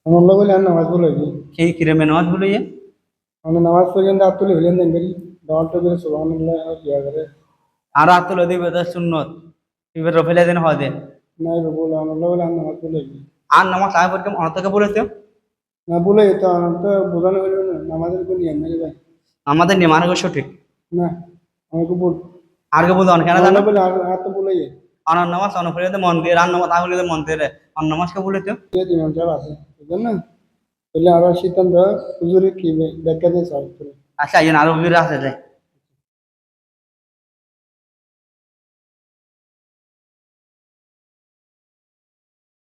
Allah bole an namaz bole gi. কি কিরে মে নামাজ বলে An namaz page and atul hilen den gari. Dal to gari subhanallah और किया करे. আর আতুল দি বেদা সুন্নত ইবে রফেলে দিন হদে नहीं वो बोला an Allah bole an namaz bole gi. আর নামাজ আয় পড়কে অনতকে বলেছে ना बोले तो an तो बुझाने वाले ना namaz को नियम मेरे भाई. আমাদের নিয়মানুগ সঠিক ना हमको बोल. আর কে বলতো কেন জানো Allah bole an तो बोले ये. আর নামাজ অনফরিতে মন্দির আর নামাজ আহলে মন্দিরে আর নামাজকে বলেছে ये दिन हम जब आते हैं ना पहले आरा शीतन दा हुजूर की बैठा दे साल पर. আচ্ছা ইয়ে আরো বিরা আছে যায়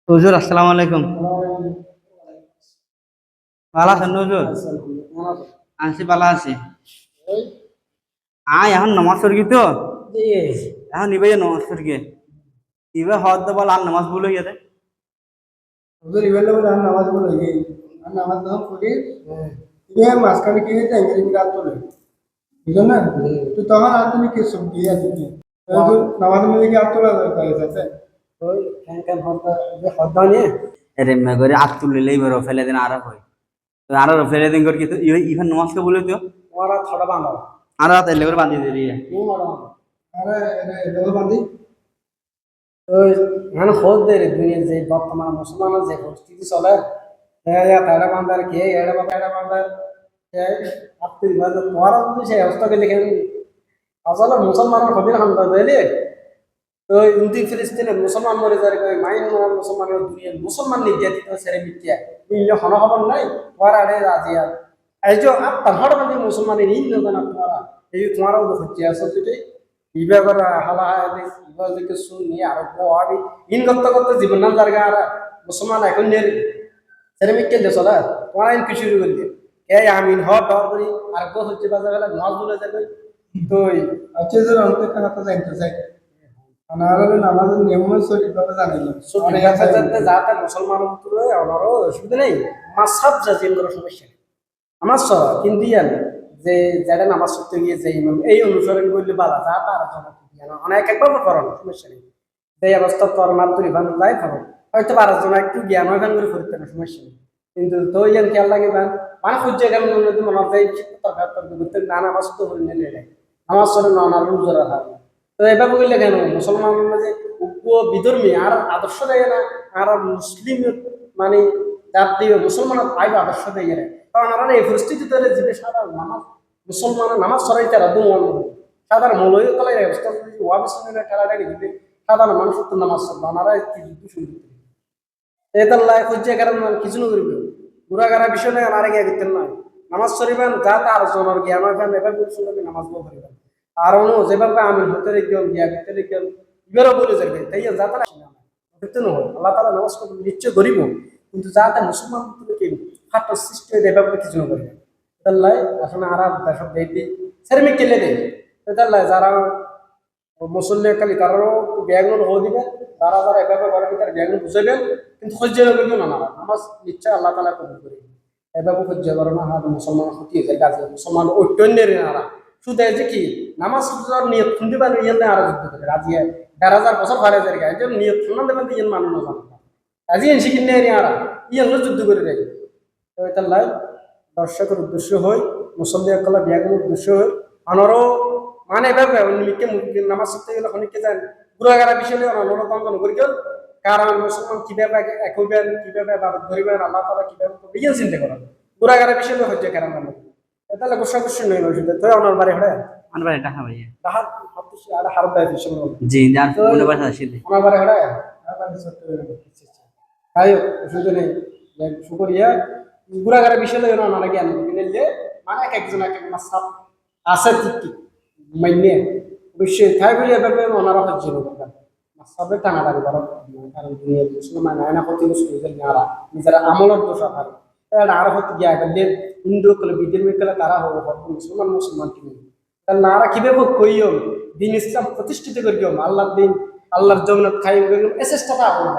হুজুর আসসালামু আলাইকুম ভালো আছেন হুজুর আছি ভালো আছি এখন নামাজ পড়ি তো এখন নিবে নামাজ পড়ি ইবে হদ বল আর নামাজ বলে গেছে हुजूर eval बole an namaz bole gi. An namaz तो हम पढ़े. ये मास्कर की है अंग्रेजी में आतो ले. ठीक है ना तो तहां आदमी के सब किया थी तो नमाज में लेके आतो लगा है जैसे तो कैन होता ये होता नहीं अरे मैं करे आतुल लेई बरो फेले दिन आरा होय तो आरा फेले दिन कर की तो इवन नमाज के बोले तो हमारा थोड़ा बांधा आरा ते लेकर बांधी दे रही है नहीं मारा अरे लेवल बांधी तो यहाँ खोद दे रहे दुनिया से वर्तमान मुसलमानों से परिस्थिति चले या तारा बांधा के एड़ा बांधा ये आपकी बात तुम्हारा तो है उसका के लेकिन असल मुसलमानों को भी हम दे ले तो हिंदी फिलिस्तीन मुसलमान मरे जा रहे माइन मुसलमान दुनिया मुसलमान नहीं दिया तो सेरे मिट्टिया ये खाना खबर नहीं तुम्हारा अरे राजिया ऐ जो आप तहड़ बंदी मुसलमान नहीं ना तुम्हारा ये तुम्हारा वो खुचिया सब चीज़ इबे अगर हाला है इबे के सुन नहीं आ रहा वो अभी इन गत्ता जीवन ना जरगा आ रहा मुसलमान है कौन नहीं सेरे मिट्टिया जैसा था तुम्हारा इन कुछ शुरू कर दिया क्या यामीन हो डॉर करी आरगो खुची बाजार वाला नॉल बोले जाते तो अच्छे से अंत का तो जाएंगे जाए अनारा में नमाज नियम में सो इतना जाने लगे सो यहाँ से जाते जाता मुसलमानों को तो अनारा शुद्ध नहीं मसहब जाजिम करो समस्या আমার সরা কিন্তু ইয়ান যে যারা নামাজ পড়তে গিয়ে যে ইমাম এই অনুসরণ করলে বালা যাতা আর জনক জ্ঞান অনেক একবার করেন সমস্যা নেই এই অবস্থা তোর মাত্র ইবান যাই করো হয়তো 12 জন একটু জ্ঞান হয় গান করে করতে না সমস্যা নেই কিন্তু তো ইয়ান খেয়াল লাগে না মানে খুঁজে গেল মনে মনে যায় তরকার করতে না নামাজ তো করে নিলে নামাজ পড়ে না না রোজা রাখা তো এভাবে বললে কেন মুসলমানের মাঝে উগ্র বিধর্মী আর আদর্শ দেয় না আর মুসলিম মানে জাতীয় মুসলমান আইব আদর্শ দেয় না কারণ আমরা এই পরিস্থিতিতে যে সাধারণ নামাজ মুসলমানের নামাজ সরাই তারা দুমন সাধারণ মৌলই কলাই অবস্থা যদি ওয়াব ইসলামের খেলাটা দিবে সাধারণ মানুষ তো নামাজ পড়বে ওনারা যুদ্ধ শুরু করতে এদাল্লাহ খুঁজে কারণ কিছু না করবে গুড়াগাড়া বিষয় নয় আর গিয়ে দিতেন না নামাজ শরীফান যা তার জনের জ্ঞান হয় এভাবে শুনবে নামাজ বল করিবেন আর অন্য যেভাবে আমি হতে রেখেও গিয়া ভিতরে রেখেও ইবেরও বলে যাবে তাই যা তারা হতে না হয় আল্লাহ তালা নামাজ করবে নিশ্চয় করিব কিন্তু যা তা মুসলমান কি ফাটার সৃষ্টি হয়ে এভাবে কিছু না করবে এদাল্লাহ আসলে আর দেশক দেইতে সেরমি কেলে দেয় এদাল্লাহ যারা মুসল্লি খালি কারো ব্যাগুন হয়ে দিবে যারা যারা এভাবে ঘরের ভিতরে ব্যাগুন বুঝাবেন কিন্তু সহ্য করবেন না নামাজ নিশ্চয় আল্লাহ তালা কবুল করে এভাবে সহ্য করে না হাত মুসলমান ক্ষতি হয়ে যায় মুসলমান ঐক্যের নারা শুধু যে কি নামাজ নিয়ত শুনতে পারে ইয়ে না আরো যুদ্ধ করে রাজি ১,০০০ বছর ভাড়া যায় একজন নিয়ত শুনান দেবেন ইয়ে মানুষ না জানো আজি এন শিখিন নেই আর ইয়ে যুদ্ধ করে দেয় তো এটা লাই দর্শকের উদ্দেশ্য হয় মুসল্লি একলা ব্যাগুন উদ্দেশ্য হয় আনারও মানে এভাবে মিকে নামাজ পড়তে গেলে অনেকে যান গুড়াগাড়া বিষয় অনর বন্ধন করি কেউ কারণ মুসলমান কিভাবে এক হইবেন কিভাবে ধরিবেন আল্লাহ তালা কিভাবে ইয়ে চিন্তা করেন গুড়াগাড়া বিষয় হচ্ছে কারণ তাহলে গোসা গোসা নই নয় তো আমার বাড়ি হড়ে আমার বাড়ি ঢাকা ভাইয়া তাহার হাতুসি আর হারত দেয় বিষয় জি যার বলে বাসা আসলে আমার বাড়ি হড়ে আর বাড়ি সত্য তাই অসুবিধা নেই শুকরিয়া গুড়াগাড়া বিষয় লই না লাগে আমি নিলে মানে একজন এক এক মাসাব আছে ঠিক মাইনে অবশ্যই তাই বলে এভাবে ওনারা হচ্ছে না মাসাবে টাঙাটাঙি করা কারণ দুনিয়ার মুসলমান না ক্ষতি মুসলিম যারা নিজেরা আমলের দোষ হয় এটা আর হতে গিয়া গেলে হিন্দু কলে বিদিন কলে তারা হবে মুসলমান মুসলমান কি তাহলে নারা কিভাবে কইও দিন ইসলাম প্রতিষ্ঠিত করিও আল্লাহর দিন আল্লাহর জমিনত খাইম করিও এই চেষ্টাটা আপনার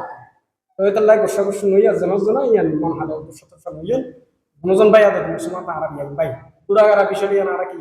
তো এটা লাগে গোসা গোসা নইয়া জনজন ইয়ান মন হালে সতর্ক নইন মনোজন ভাই আদর মুসলমান আরবি ভাই পুরাগারা বিষয় নারা কি